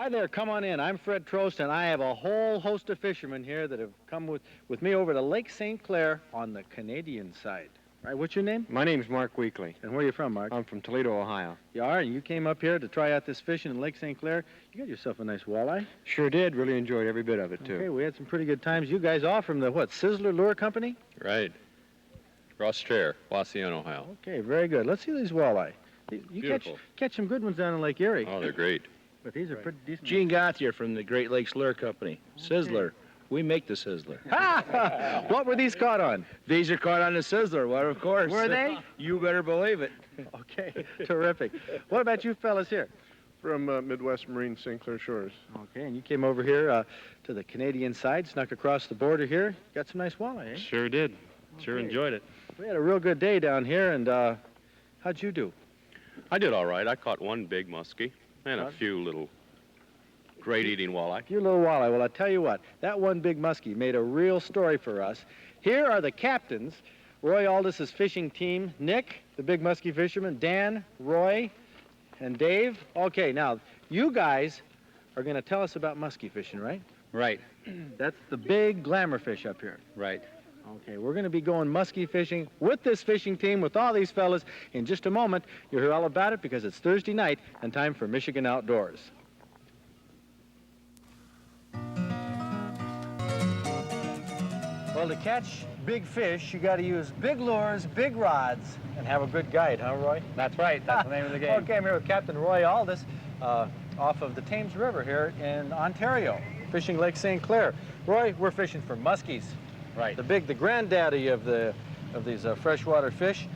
Hi there, come on in. I'm Fred Trost, and I have a whole host of fishermen here that have come with me over to Lake St. Clair on the Canadian side. All right, what's your name? My name's Mark Weekly. And where are you from, Mark? I'm from Toledo, Ohio. You are, and you came up here to try out this fishing in Lake St. Clair. You got yourself a nice walleye. Sure did. Really enjoyed every bit of it, too. Okay, we had some pretty good times. You guys all from the, what, Sizzler Lure Company? Right. Ross Chair, Wasion, Ohio. Okay, very good. Let's see these walleye. You Beautiful. catch some good ones down in Lake Erie. Oh, they're great. But these are pretty decent. Gene Gauthier from the Great Lakes Lure Company. Okay. Sizzler. We make the Sizzler. What were these caught on? These are caught on the Sizzler, well, of course. Were they? You better believe it. Okay, terrific. What about you fellas here? From Midwest Marine St. Clair Shores. Okay, and you came over here to the Canadian side, snuck across the border here. Got some nice walleye, eh? Sure did. Sure Okay. enjoyed it. We had a real good day down here, and how'd you do? I did all right. I caught one big muskie and a What? few little great eating walleye. Your little walleye. Well, I tell you what, that one big muskie made a real story for us. Here are the captains. Roy Aldis's fishing team, Nick, the big muskie fisherman, Dan, Roy, and Dave. Okay, now, you guys are going to tell us about muskie fishing, right? Right, That's the big glamour fish up here. right. Okay, we're going to be going muskie fishing with this fishing team, with all these fellas. In just a moment, you'll hear all about it because it's Thursday night and time for Michigan Outdoors. Well, to catch big fish, you got to use big lures, big rods, and have a good guide, huh, Roy? That's right. That's the name of the game. Okay, I'm here with Captain Roy Aldis off of the Thames River here in Ontario, fishing Lake St. Clair. Roy, we're fishing for muskies. Right. The granddaddy of these freshwater fish.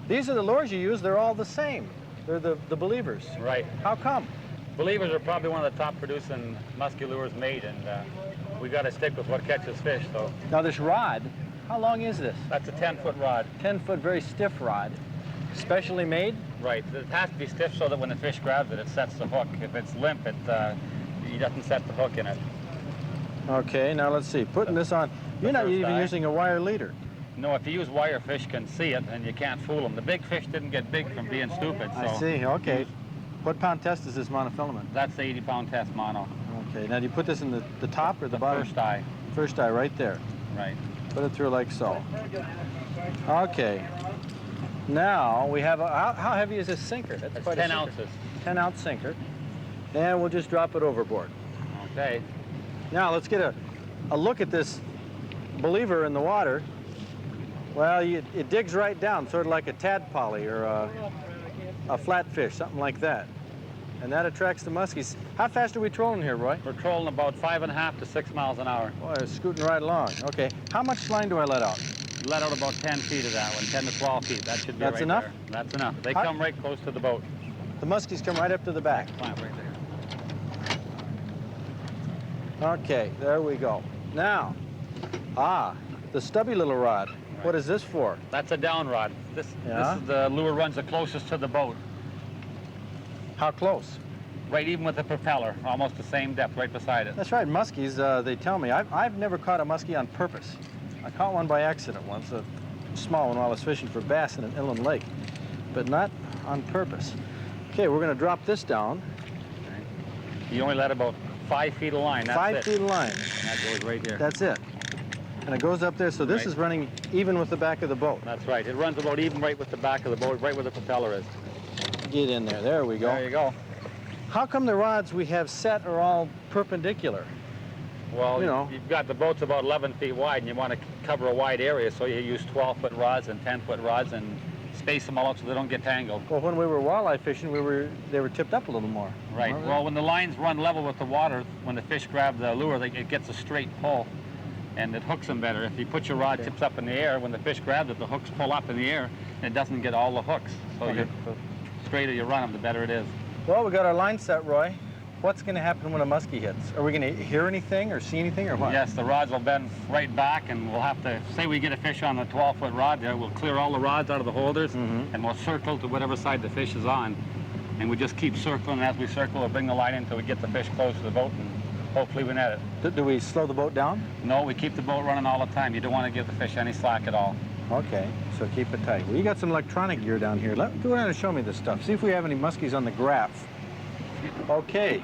These are the lures you use. They're all the same. They're the believers. Right. How come? Believers are probably one of the top producing musky lures made, and we got to stick with what catches fish. So Now this rod, how long is this? that's a 10-foot rod. 10-foot, very stiff rod, specially made. Right. It has to be stiff so that when the fish grabs it, it sets the hook. If it's limp, he doesn't set the hook in it. Okay, now let's see. Putting this on, you're not first even eye. using a wire leader. No, if you use wire, fish can see it, and you can't fool them. The big fish didn't get big from being stupid. So I see. Okay. What pound test is this monofilament? that's the 80-pound test mono. Okay. Now do you put this in the top or the bottom? First eye. First eye, right there. Right. Put it through like so. Okay. Now we have how heavy is this sinker? That's It's quite 10 a sinker. ounces. 10-ounce sinker. And we'll just drop it overboard. Okay. Now let's get a look at this believer in the water. Well, it digs right down, sort of like a tadpolly or a flatfish, something like that. And that attracts the muskies. How fast are we trolling here, Roy? We're trolling about 5.5 to 6 miles an hour. Boy, it's scooting right along. Okay. How much line do I let out? Let out about 10 feet of that one, 10 to 12 feet. That should be That's right enough? there. That's enough. They How- come right close to the boat. The muskies come right up to the back. Clamp right there. Okay, there we go. Now, the stubby little rod. What is this for? That's a down rod. This Yeah? is the lure runs the closest to the boat. How close? Right, even with the propeller, almost the same depth, right beside it. That's right, muskies, they tell me. I've never caught a muskie on purpose. I caught one by accident once, a small one while I was fishing for bass in an inland lake, but not on purpose. Okay, we're going to drop this down. You only let about 5 feet of line. That's 5 it. feet of line. And that goes right here. That's it. And it goes up there, so this Right. is running even with the back of the boat. That's right. It runs about even right with the back of the boat, right where the propeller is. Get in there. There we go. There you go. How come the rods we have set are all perpendicular? Well, You know. you've got the boat's about 11 feet wide, and you want to cover a wide area, so you use 12-foot rods and 10-foot rods and space them all out so they don't get tangled. Well, when we were walleye fishing, they were tipped up a little more. Right. weren't they? Well, when the lines run level with the water, when the fish grab the lure, it gets a straight pull, and it hooks them better. If you put your rod Okay. tips up in the air, when the fish grabs it, the hooks pull up in the air, and it doesn't get all the hooks. So Okay. the straighter you run them, the better it is. Well, we got our line set, Roy. What's going to happen when a muskie hits? Are we going to hear anything or see anything or what? Yes, the rods will bend right back, and we'll have to, say we get a fish on a 12-foot rod there, we'll clear all the rods out of the holders, Mhm. and we'll circle to whatever side the fish is on. And we just keep circling, and as we circle, we'll bring the line in until we get the fish close to the boat, and hopefully we net it. Do we slow the boat down? No, we keep the boat running all the time. You don't want to give the fish any slack at all. Okay, so keep it tight. Well, you got some electronic gear down here. Go ahead and show me this stuff. See if we have any muskies on the graph. Okay,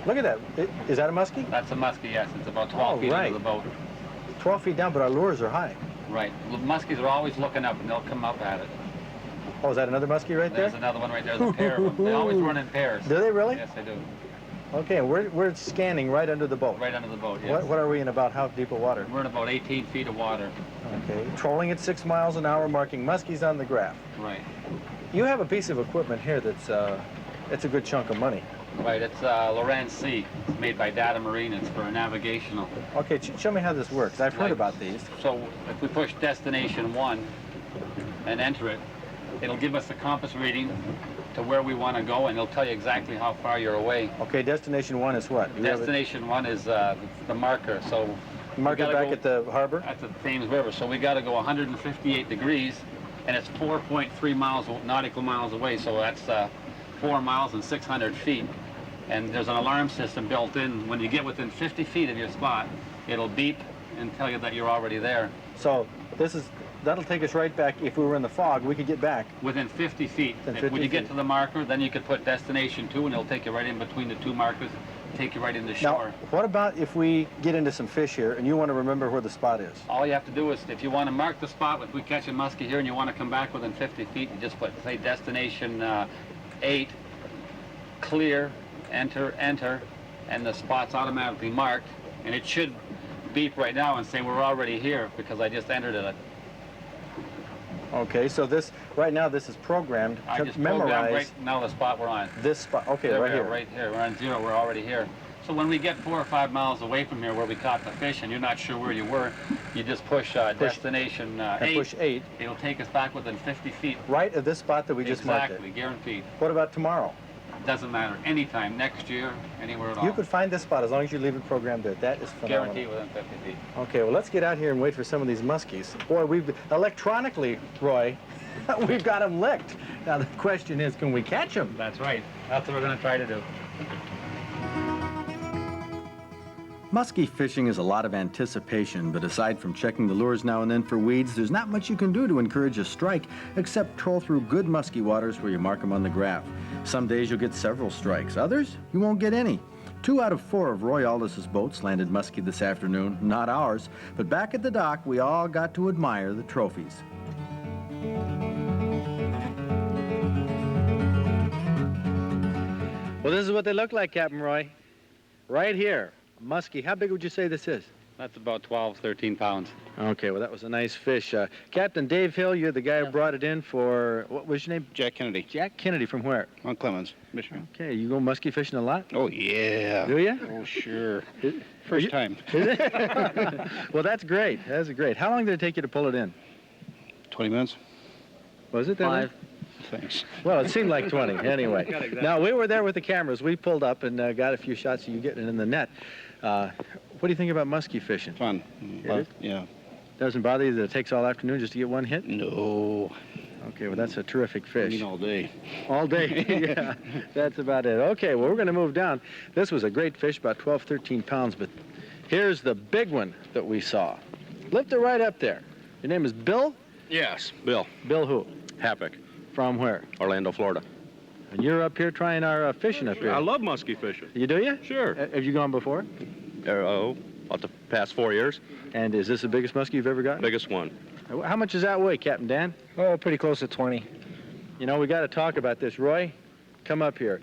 Look at that. Is that a muskie? That's a muskie, yes. It's about 12 feet right. into the boat. 12 feet down, but our lures are high. Right. Muskies are always looking up, and they'll come up at it. Oh, is that another muskie right there? There's another one right there. There's a pair of them. They always run in pairs. Do they really? Yes, they do. Okay, we're scanning right under the boat. Right under the boat, yes. What are we in about how deep of water? We're in about 18 feet of water. Okay, trolling at 6 miles an hour, marking muskies on the graph. Right. You have a piece of equipment here that's it's a good chunk of money. Right, it's Loran C. It's made by Data Marine. It's for navigational. Okay, show me how this works. I've heard Right. about these. So if we push destination 1 and enter it, it'll give us a compass reading to where we want to go, and it'll tell you exactly how far you're away. Okay, destination 1 is what? Destination 1 is the marker. So Mark it gotta back go at the harbor? at the Thames River. So we got to go 158 degrees, and it's 4.3 nautical miles away. So that's 4 miles and 600 feet. And there's an alarm system built in. When you get within 50 feet of your spot, it'll beep and tell you that you're already there. So that'll take us right back. If we were in the fog, we could get back. Within 50 feet. Within And 50 when you get feet. to the marker, then you could put destination 2, and it'll take you right in between the two markers, take you right into shore. Now, what about if we get into some fish here and you want to remember where the spot is? All you have to do is, if you want to mark the spot, if we catch a muskie here and you want to come back within 50 feet, you just put, say, destination 8, clear, enter, and the spot's automatically marked, and it should beep right now and say we're already here because I just entered it. Okay, so right now this is programmed I to just programmed memorize right now the spot we're on. this spot. Okay, There right we are, here. right here. We're on 0, we're already here. So when we get 4 or 5 miles away from here where we caught the fish and you're not sure where you were, you just push destination And 8. push 8. It'll take us back within 50 feet. Right at this spot that we just marked Exactly, guaranteed. What about tomorrow? Doesn't matter. Anytime, next year, anywhere at all. You could find this spot as long as you leave it programmed there. That is phenomenal. Guaranteed within 50 feet. Okay, well, let's get out here and wait for some of these muskies. Boy, we've electronically, Roy, we've got them licked. Now, the question is, can we catch them? That's right. That's what we're going to try to do. Musky fishing is a lot of anticipation, but aside from checking the lures now and then for weeds, there's not much you can do to encourage a strike except troll through good musky waters where you mark them on the graph. Some days you'll get several strikes. Others, you won't get any. 2 out of 4 of Roy Aldis's boats landed musky this afternoon, not ours, but back at the dock, we all got to admire the trophies. Well, this is what they look like, Captain Roy. Right here. Musky. How big would you say this is? That's about 12, 13 pounds. Okay, well, that was a nice fish. Captain Dave Hill, you're the guy who brought it in for, what was your name? Jack Kennedy. Jack Kennedy. From where? Mount Clemens, Michigan. Okay, you go musky fishing a lot? Oh, yeah. Do you? Oh, sure. Is First time. it? Well, that's great. That's great. How long did it take you to pull it in? 20 minutes. Was it that long? 5. Thanks. Well, it seemed like 20 anyway. Now, we were there with the cameras. We pulled up and got a few shots of you getting it in the net. What do you think about musky fishing? Fun. It is? Yeah. Doesn't bother you that it takes all afternoon just to get one hit? No. Okay, well, that's a terrific I fish. mean all day. All day, yeah, that's about it. Okay, well, we're going to move down. This was a great fish, about 12, 13 pounds, but here's the big one that we saw. Lift it right up there. Your name is Bill? Yes, Bill. Bill who? Happick, From where? Orlando, Florida. And you're up here trying our fishing up here. I love musky fishing. You do you? Sure. Have you gone before? About the past 4 years. And is this the biggest muskie you've ever gotten? Biggest one. How much does that weigh, Captain Dan? Oh, pretty close to 20. You know, we got to talk about this. Roy, come up here.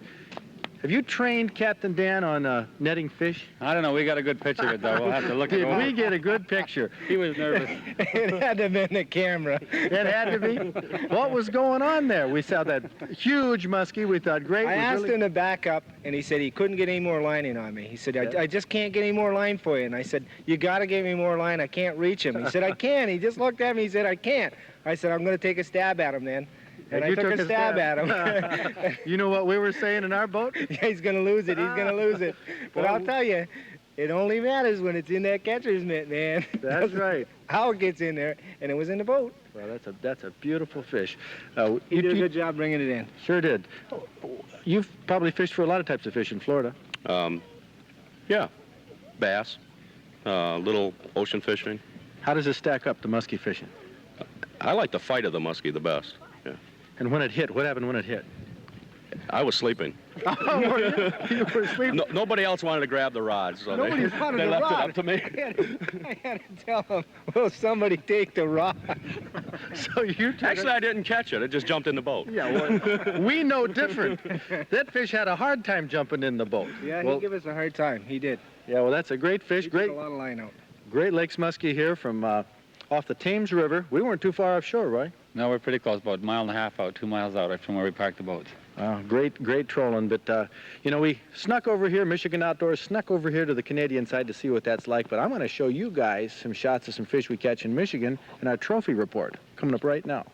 Have you trained Captain Dan on netting fish? I don't know. We got a good picture of it, though. We'll have to look at it. Did we get a good picture? He was nervous. It had to have been the camera. It had to be. What was going on there? We saw that huge muskie. We thought, great. I was asked really... him to back up, and he said he couldn't get any more lining on me. He said, I just can't get any more line for you. And I said, you got to give me more line. I can't reach him. He said, I can. He just looked at me. He said, I can't. I said, I'm going to take a stab at him then. And I you took a stab at him. You know what we were saying in our boat? Yeah, he's going to lose it. He's going to lose it. But I'll tell you, it only matters when it's in that catcher's mitt, man. That's right. How it gets in there, and it was in the boat. Well, that's a beautiful fish. He did a good job bringing it in. Sure did. You've probably fished for a lot of types of fish in Florida. Yeah, bass, little ocean fishing. How does it stack up to musky fishing? I like the fight of the muskie the best. Yeah. And when it hit, what happened when it hit? I was sleeping. You were sleeping. Nobody else wanted to grab the rod, so Nobody they, wanted they the left rod. it up to me. I had to tell him, will somebody take the rod? So you took Actually, I didn't catch it. It just jumped in the boat. Yeah, well, we know different. That fish had a hard time jumping in the boat. Yeah, well, he gave us a hard time. He did. Yeah, well, that's a great fish. He Great, took a lot of line out. Great Lakes Muskie here from off the Thames River. We weren't too far offshore, Roy. No, we're pretty close, about a mile and a half out, 2 miles out from where we parked the boats. Great trolling, but you know, we snuck over here, Michigan Outdoors, snuck over here to the Canadian side to see what that's like, but I'm going to show you guys some shots of some fish we catch in Michigan in our trophy report, coming up right now.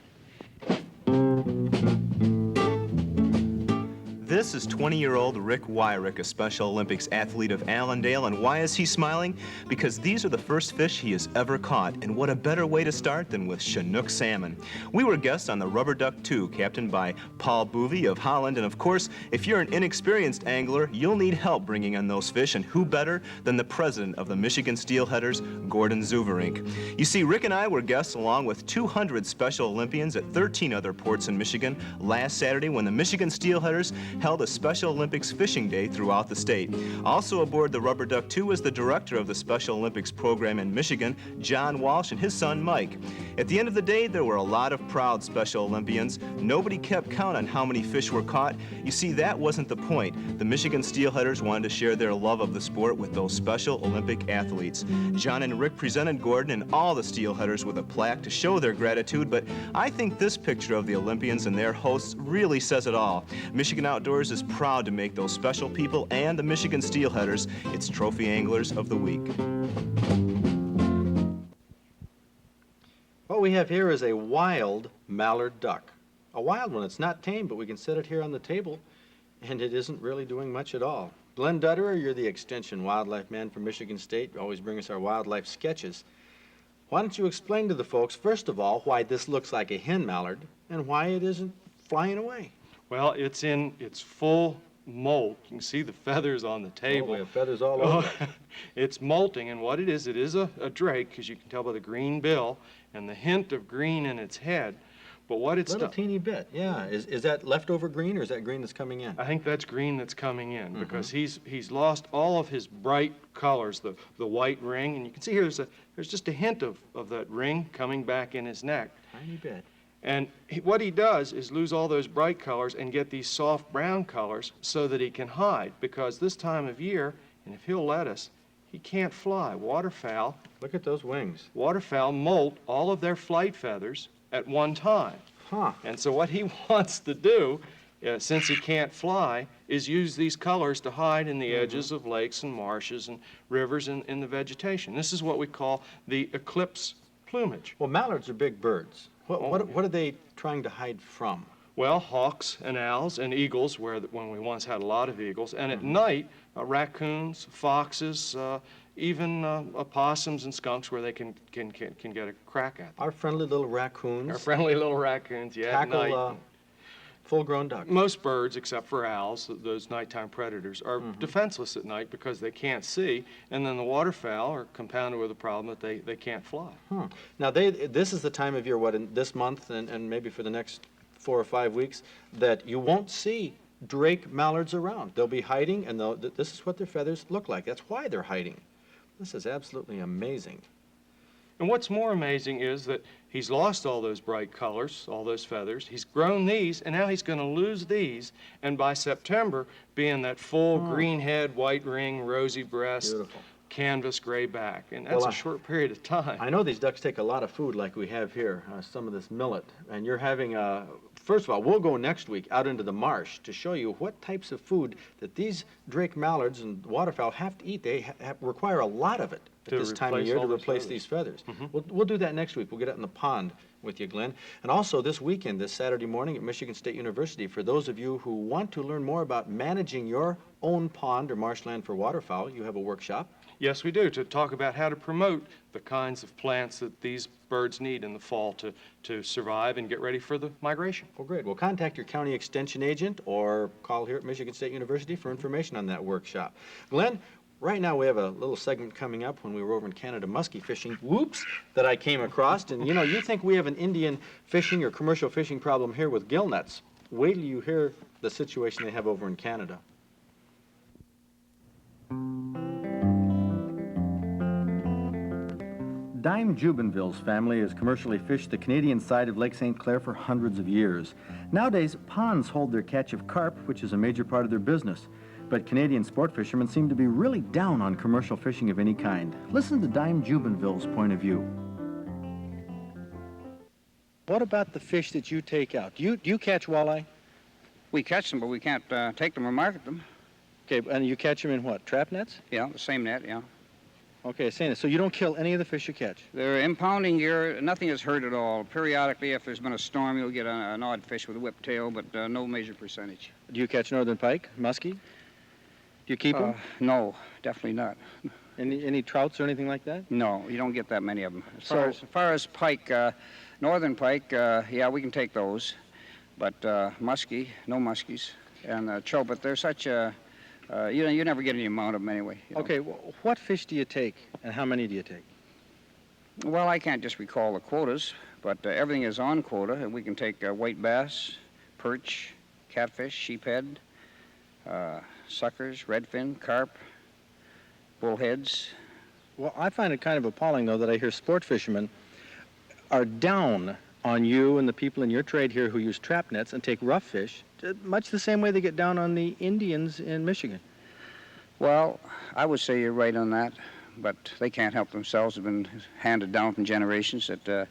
This is 20-year-old Rick Wyrick, a Special Olympics athlete of Allendale, and why is he smiling? Because these are the first fish he has ever caught, and what a better way to start than with Chinook salmon. We were guests on the Rubber Duck 2, captained by Paul Boovy of Holland, and of course, if you're an inexperienced angler, you'll need help bringing in those fish, and who better than the president of the Michigan Steelheaders, Gordon Zuverink. You see, Rick and I were guests along with 200 Special Olympians at 13 other ports in Michigan last Saturday when the Michigan Steelheaders held a Special Olympics fishing day throughout the state. Also aboard the Rubber Duck 2 is the director of the Special Olympics program in Michigan, John Walsh, and his son, Mike. At the end of the day, there were a lot of proud Special Olympians. Nobody kept count on how many fish were caught. You see, that wasn't the point. The Michigan Steelheaders wanted to share their love of the sport with those Special Olympic athletes. John and Rick presented Gordon and all the Steelheaders with a plaque to show their gratitude, but I think this picture of the Olympians and their hosts really says it all. Michigan Outdoors is proud to make those special people and the Michigan Steelheaders its Trophy Anglers of the Week. What we have here is a wild mallard duck. A wild one. It's not tame, but we can set it here on the table, and it isn't really doing much at all. Glenn Dutterer, you're the Extension Wildlife man from Michigan State. You always bring us our wildlife sketches. Why don't you explain to the folks, first of all, why this looks like a hen mallard and why it isn't flying away? Well, it's in its full molt. You can see the feathers on the table. Oh, we have feathers all over. It's molting, and what it is a drake, because you can tell by the green bill and the hint of green in its head. But what it's Little teeny bit, yeah. Is that leftover green, or is that green that's coming in? I think that's green that's coming in, because he's lost all of his bright colors, the white ring, and you can see here there's just a hint of that ring coming back in his neck. Tiny bit. And what he does is lose all those bright colors and get these soft brown colors so that he can hide, because this time of year, and if he'll let us, he can't fly. Waterfowl, Look at those wings. waterfowl molt all of their flight feathers at one time. Huh. And so what he wants to do, since he can't fly, is use these colors to hide in the edges of lakes and marshes and rivers and in the vegetation. This is what we call the eclipse plumage. Well, mallards are big birds. What are they trying to hide from? Well, hawks and owls and eagles, when we once had a lot of eagles, and at night, raccoons, foxes, even opossums and skunks, where they can get a crack at them. Our friendly little raccoons. Our friendly little raccoons, yeah, at night. Tackle full-grown ducks. Most birds, except for owls, those nighttime predators, are defenseless at night because they can't see, and then the waterfowl are compounded with a problem that they can't fly. Now, this is the time of year, in this month and maybe for the next 4 or 5 weeks, that you won't see drake mallards around. They'll be hiding, and this is what their feathers look like. That's why they're hiding. This is absolutely amazing. And what's more amazing is that he's lost all those bright colors, all those feathers. He's grown these, and now he's going to lose these, and by September, be in that full green head, white ring, rosy breast, Beautiful. Canvas gray back. And that's a short period of time. I know these ducks take a lot of food like we have here, some of this millet, and you're having first of all, we'll go next week out into the marsh to show you what types of food that these drake mallards and waterfowl have to eat. They require a lot of it at this time of year to replace these feathers. We'll do that next week. We'll get out in the pond with you, Glenn. And also this weekend, this Saturday morning at Michigan State University, for those of you who want to learn more about managing your own pond or marshland for waterfowl, you have a workshop. Yes, we do, to talk about how to promote the kinds of plants that these birds need in the fall to survive and get ready for the migration. Well, great. Well, contact your county extension agent or call here at Michigan State University for information on that workshop. Glenn, right now we have a little segment coming up when we were over in Canada musky fishing, that I came across. And, you know, you think we have an Indian fishing or commercial fishing problem here with gill nets. Wait till you hear the situation they have over in Canada. Dime Jubenville's family has commercially fished the Canadian side of Lake St. Clair for hundreds of years. Nowadays, ponds hold their catch of carp, which is a major part of their business. But Canadian sport fishermen seem to be really down on commercial fishing of any kind. Listen to Dime Jubenville's point of view. What about the fish that you take out? Do you catch walleye? We catch them, but we can't take them or market them. Okay, and you catch them in what, trap nets? Yeah, the same net, yeah. Okay, saying it. So you don't kill any of the fish you catch? They're impounding gear. Nothing is hurt at all. Periodically, if there's been a storm, you'll get an odd fish with a whip tail, but no major percentage. Do you catch northern pike, musky? Do you keep them? No, definitely not. Any trouts or anything like that? No, you don't get that many of them. As far as pike, northern pike, yeah, we can take those. But musky, no muskies. And trout, but they're such a... you never get any amount of them anyway. Okay, what fish do you take, and how many do you take? Well, I can't just recall the quotas, but everything is on quota, and we can take white bass, perch, catfish, sheephead, suckers, redfin, carp, bullheads. Well, I find it kind of appalling, though, that I hear sport fishermen are down on you and the people in your trade here who use trap nets and take rough fish, much the same way they get down on the Indians in Michigan. Well, I would say you're right on that, but they can't help themselves. They've been handed down from generations that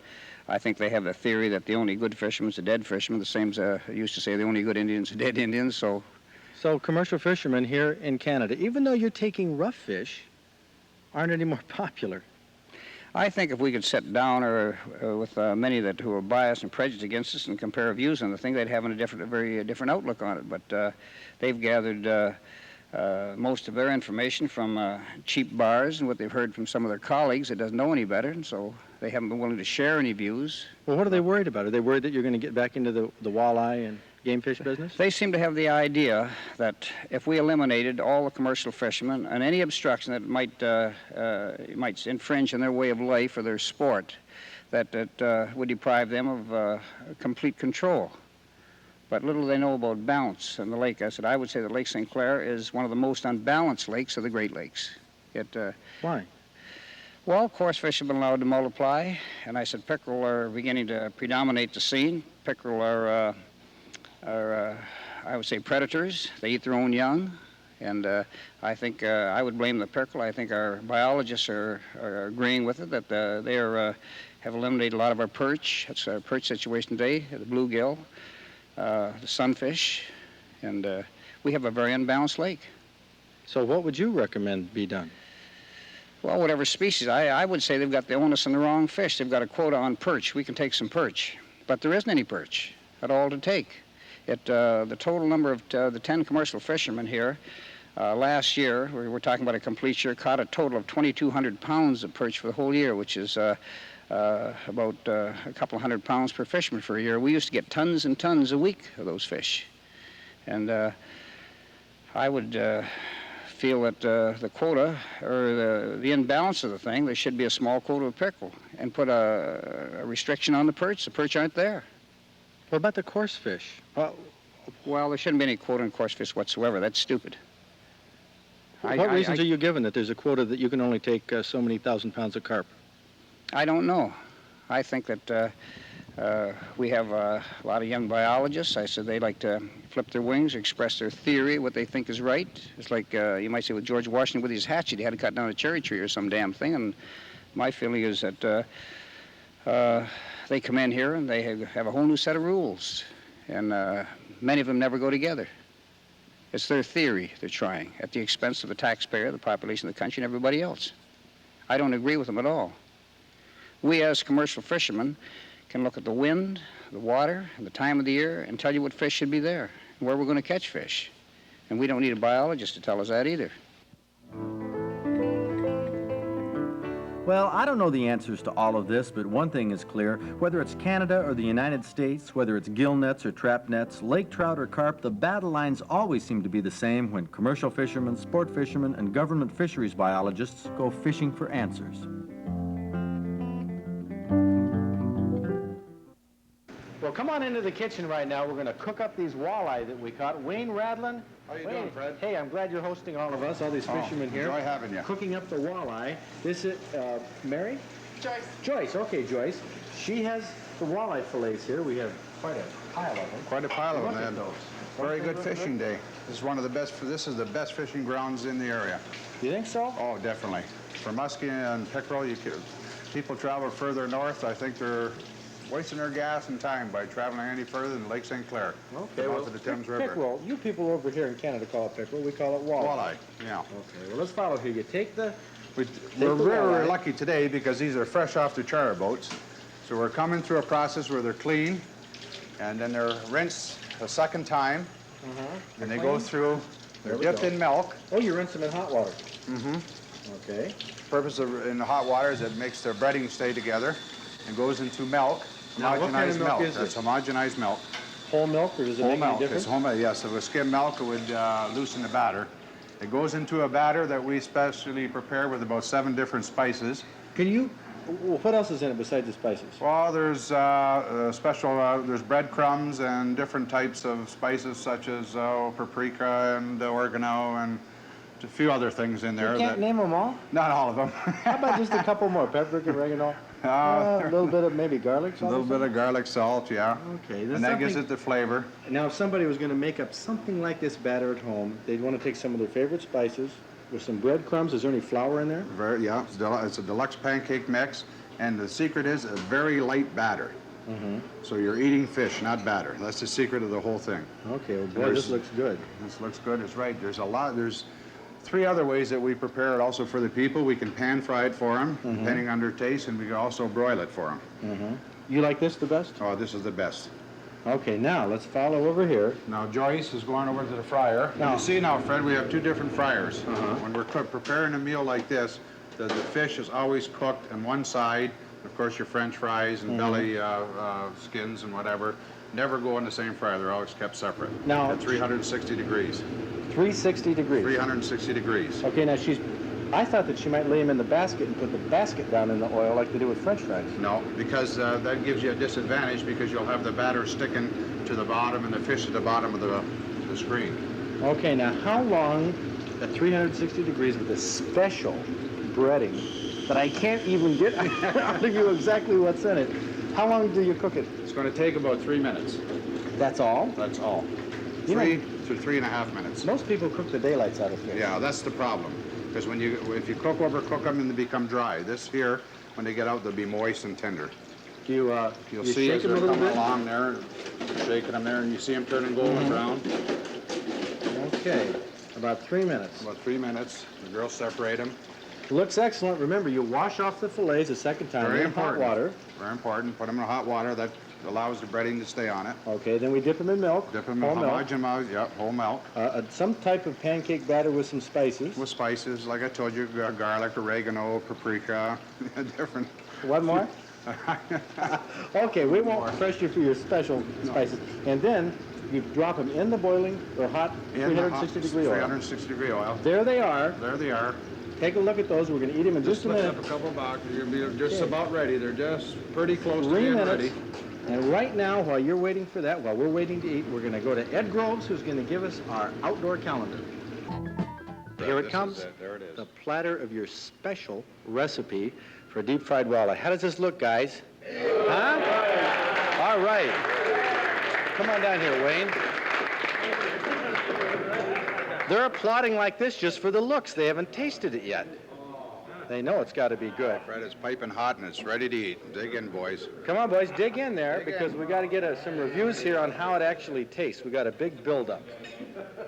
I think they have the theory that the only good fisherman's a dead fisherman, the same as I used to say the only good Indian's a dead Indian, so... So commercial fishermen here in Canada, even though you're taking rough fish, aren't any more popular. I think if we could sit down with many who are biased and prejudiced against us and compare views on the thing, they'd have a very different outlook on it. But they've gathered most of their information from cheap bars and what they've heard from some of their colleagues that doesn't know any better, and so they haven't been willing to share any views. Well, what are they worried about? Are they worried that you're going to get back into the walleye and game fish business? They seem to have the idea that if we eliminated all the commercial fishermen and any obstruction that might infringe on their way of life or their sport, that would deprive them of complete control. But little they know about balance in the lake. I would say that Lake St. Clair is one of the most unbalanced lakes of the Great Lakes. Why? Well, coarse fish have been allowed to multiply, and I said pickerel are beginning to predominate the scene. Pickerel are I would say, predators. They eat their own young, and I think I would blame the pickerel. I think our biologists are agreeing with it, that they have eliminated a lot of our perch. That's our perch situation today, the bluegill, the sunfish, and we have a very unbalanced lake. So what would you recommend be done? Well, whatever species. I would say they've got the onus on the wrong fish. They've got a quota on perch. We can take some perch, but there isn't any perch at all to take. The total number of the 10 commercial fishermen here last year, we're talking about a complete year, caught a total of 2,200 pounds of perch for the whole year, which is about a couple of hundred pounds per fisherman for a year. We used to get tons and tons a week of those fish. And I would feel that the quota, or the imbalance of the thing, there should be a small quota of pickerel and put a restriction on the perch. The perch aren't there. What about the coarse fish? Well, there shouldn't be any quota on coarse fish whatsoever. That's stupid. What reasons are you given that there's a quota that you can only take so many thousand pounds of carp? I don't know. I think that we have a lot of young biologists. I said they like to flip their wings, express their theory, what they think is right. It's like you might say with George Washington with his hatchet. He had to cut down a cherry tree or some damn thing. And my feeling is that they come in here and they have a whole new set of rules. And many of them never go together. It's their theory they're trying at the expense of the taxpayer, the population of the country, and everybody else. I don't agree with them at all. We as commercial fishermen can look at the wind, the water, and the time of the year and tell you what fish should be there and where we're going to catch fish. And we don't need a biologist to tell us that either. Well, I don't know the answers to all of this, but one thing is clear. Whether it's Canada or the United States, whether it's gill nets or trap nets, lake trout or carp, the battle lines always seem to be the same when commercial fishermen, sport fishermen, and government fisheries biologists go fishing for answers. Well, come on in. into the kitchen right now. We're going to cook up these walleye that we caught. Wayne Radlin. How you Wayne, doing, Fred? Hey, I'm glad you're hosting all of us, all these fishermen here. Enjoy having you. Cooking up the walleye. This is, Mary? Joyce. Joyce, okay, Joyce. She has the walleye fillets here. We have quite a pile of them. Quite a pile of Look them, at and those. very good fishing day. This is one of the best. This is the best fishing grounds in the area. You think so? Oh, definitely. For muskie and pickerel, people travel further north. I think they're wasting their gas and time by traveling any further than Lake St. Clair. Okay, north of the Thames River. Pickerel. You people over here in Canada call it pickerel. We call it walleye. Walleye, yeah. Okay, well, let's follow here. You take the... We're the very walleye. lucky today because these are fresh off the charter boats. So we're coming through a process where they're clean, and then they're rinsed a second time, and they go through, they're dipped in milk. Oh, you rinse them in hot water. Mm-hmm. Okay. Purpose of in the hot water is it makes the breading stay together and goes into milk, Now, what kind of homogenized milk milk. is That's this? homogenized milk. Whole milk, or does it Whole make any milk. difference? It's whole milk. Yes, if it was skim milk, it would loosen the batter. It goes into a batter that we specially prepare with about 7 different spices. Can you... Well, what else is in it besides the spices? Well, there's there's breadcrumbs and different types of spices such as paprika and oregano and a few other things in there. You can't name them all? Not all of them. How about just a couple more? Paprika, oregano? A little bit of maybe garlic A salt? little bit of garlic salt, yeah. Okay. And that gives it the flavor. Now, if somebody was going to make up something like this batter at home, they'd want to take some of their favorite spices with some breadcrumbs. Is there any flour in there? Yeah, it's a deluxe pancake mix, and the secret is a very light batter. So you're eating fish, not batter. That's the secret of the whole thing. Okay, well, boy, this looks good. This looks good, it's right. There's 3 other ways that we prepare it also for the people. We can pan fry it for them, depending on their taste, and we can also broil it for them. You like this the best? Oh, this is the best. Okay, now let's follow over here. Now Joyce is going over to the fryer. Now- You see now, Fred, we have 2 different fryers. When we're preparing a meal like this, the fish is always cooked on one side. Of course, your French fries and belly skins and whatever never go in the same fryer. They're always kept separate. Now- At 360 degrees. 360 degrees. 360 degrees. Okay, now I thought that she might lay them in the basket and put the basket down in the oil like they do with French fries. No, because that gives you a disadvantage because you'll have the batter sticking to the bottom and the fish at the bottom of the screen. Okay, now how long at 360 degrees with this special breading that I can't even get out of you exactly what's in it, how long do you cook it? It's going to take about 3 minutes. That's all? That's all. You know- 3 to 3.5 minutes. Most people cook the daylights out of fish. Yeah, that's the problem. Because if you overcook them, then they become dry. This here, when they get out, they'll be moist and tender. You'll You'll see shake as them a they're little coming bit? along there, shaking them there, and you see them turning golden brown. Okay, about 3 minutes. About 3 minutes. The girls separate them. Looks excellent. Remember, you wash off the fillets a second time Very in hot important. water. Very important. Put them in hot water. That allows the breading to stay on it. Okay, then we dip them in milk. Dip them whole in milk. homogenized, yeah, whole milk. Some type of pancake batter with some spices. With spices, like I told you, garlic, oregano, paprika, different. One more? Okay, we won't press you for your special spices. And then you drop them in the boiling or hot 360 degree oil. 360 degree oil. There they are. There they are. Take a look at those. We're going to eat them in just a lift minute. up a couple boxes. You're just about ready. They're just pretty close to 3 being minutes. ready. And right now, while you're waiting for that, while we're waiting to eat, we're going to go to Ed Groves, who's going to give us our outdoor calendar. Here it comes. There it is. The platter of your special recipe for deep fried walleye. How does this look, guys? Huh? All right. Come on down here, Wayne. They're applauding like this just for the looks. They haven't tasted it yet. They know it's got to be good. Fred, it's piping hot and it's ready to eat. Dig in, boys. Come on, boys, dig in there because we got to get some reviews here on how it actually tastes. We got a big build-up.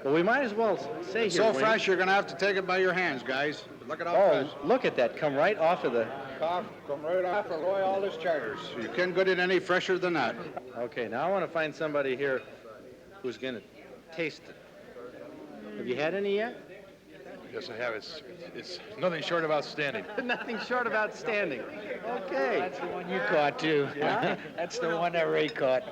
Well, we might as well say It's here, so Wayne. fresh, you're going to have to take it by your hands, guys. Look at how Oh, fresh. look at that! Come right off of the. Come right off of Royal Charters. You can't get it any fresher than that. Okay, now I want to find somebody here who's going to taste it. Have you had any yet? Yes, I have. It's nothing short of outstanding. Nothing short of outstanding. Okay. That's the one you caught, too. Yeah? That's the one that Ray caught.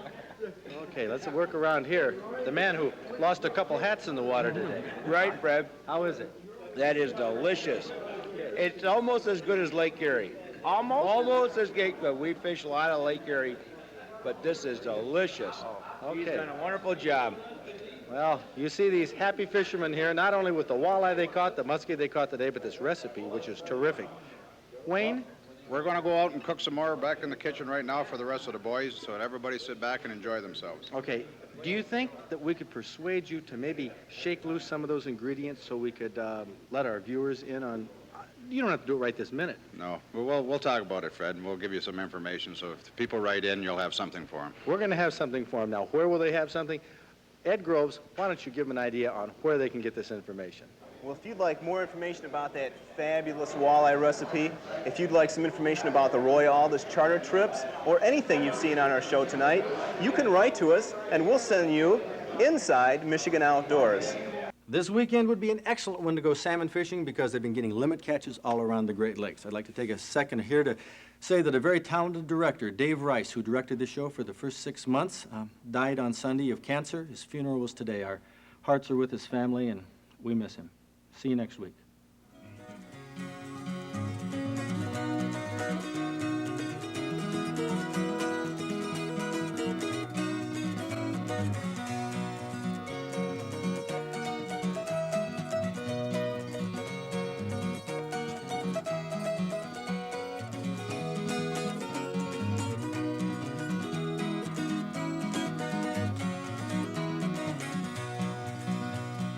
Okay, let's work around here. The man who lost a couple hats in the water today. Right, Fred? How is it? That is delicious. It's almost as good as Lake Erie. Almost as good, but we fish a lot of Lake Erie. but this is delicious. He's okay. done a wonderful job. Well, you see these happy fishermen here, not only with the walleye they caught, the muskie they caught today, but this recipe, which is terrific. Wayne? We're going to go out and cook some more back in the kitchen right now for the rest of the boys, so that everybody sit back and enjoy themselves. Okay, do you think that we could persuade you to maybe shake loose some of those ingredients so we could let our viewers in on... You don't have to do it right this minute. No, we'll talk about it, Fred, and we'll give you some information, so if the people write in, you'll have something for them. We're going to have something for them. Now, where will they have something? Ed Groves, why don't you give them an idea on where they can get this information? Well, if you'd like more information about that fabulous walleye recipe, if you'd like some information about the Roy Aldis charter trips, or anything you've seen on our show tonight, you can write to us and we'll send you inside Michigan Outdoors. This weekend would be an excellent one to go salmon fishing because they've been getting limit catches all around the Great Lakes. I'd like to take a second here to say that a very talented director, Dave Rice, who directed the show for the first 6 months, died on Sunday of cancer. His funeral was today. Our hearts are with his family, and we miss him. See you next week.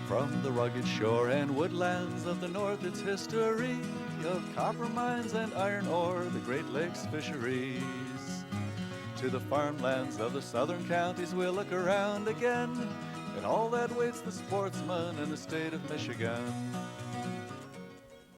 From the rugged shore and woodlands of the north, its history of copper mines and iron ore, the Great Lakes fisheries. To the farmlands of the southern counties we'll look around again, and all that waits the sportsman in the state of Michigan.